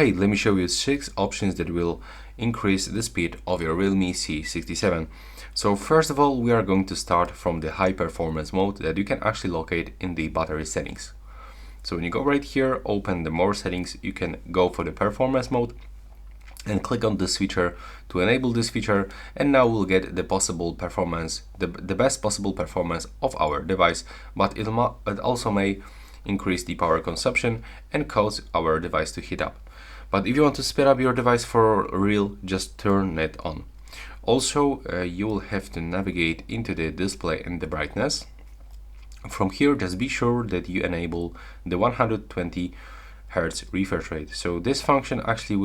Hey, let me show you 6 options that will increase the speed of your Realme C67. So first of all, we are going to start from the high performance mode that you can actually locate in the battery settings. So when you go right here, open the more settings, you can go for the performance mode and click on this feature to enable this feature, and now we'll get the possible performance, the best possible performance of our device, but it also may increase the power consumption and cause our device to heat up. But if you want to speed up your device for real, just turn it on. Also, you will have to navigate into the display and the brightness. From here, just be sure that you enable the 120 Hz refresh rate. So this function actually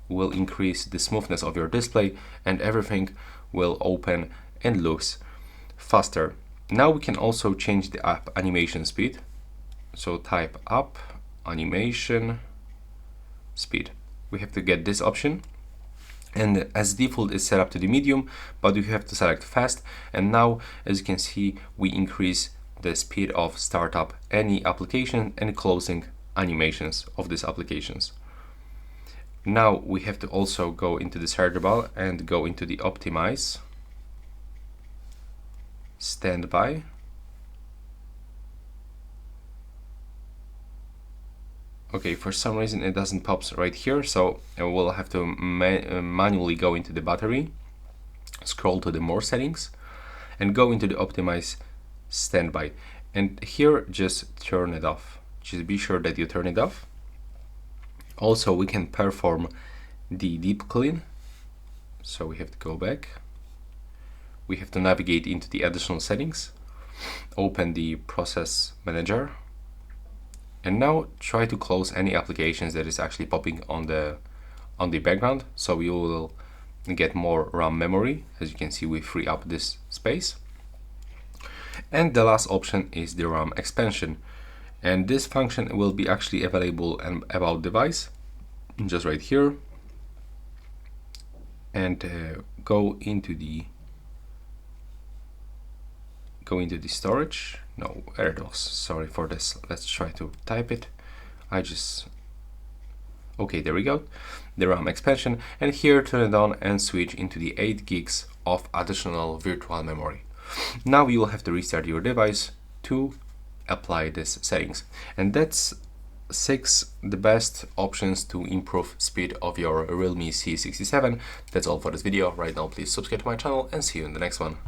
will increase the smoothness of your display, and everything will open and looks faster. Now we can also change the app animation speed. So type app animation speed. We have to get this option, and as default is set up to the medium, but you have to select fast. And now, as you can see, we increase the speed of startup any application and closing animations of these applications. Now we have to also go into the search bar and go into the optimize standby. Okay, for some reason it doesn't pop right here, so we'll have to manually go into the battery, scroll to the more settings, and go into the optimize standby. And here, just turn it off. Just be sure that you turn it off. Also, we can perform the deep clean. So we have to go back. We have to navigate into the additional settings, open the process manager, and now try to close any applications that is actually popping on the background, so you will get more RAM memory. As you can see, we free up this space. And the last option is the RAM expansion, and this function will be actually available in about device, just right here, and go into the storage. No, there it was. Sorry for this. Let's try to type it. Okay, there we go. The RAM expansion, and here turn it on and switch into the 8 gigs of additional virtual memory. Now you will have to restart your device to apply these settings. And that's 6 the best options to improve speed of your Realme C67. That's all for this video. Right now, please subscribe to my channel and see you in the next one.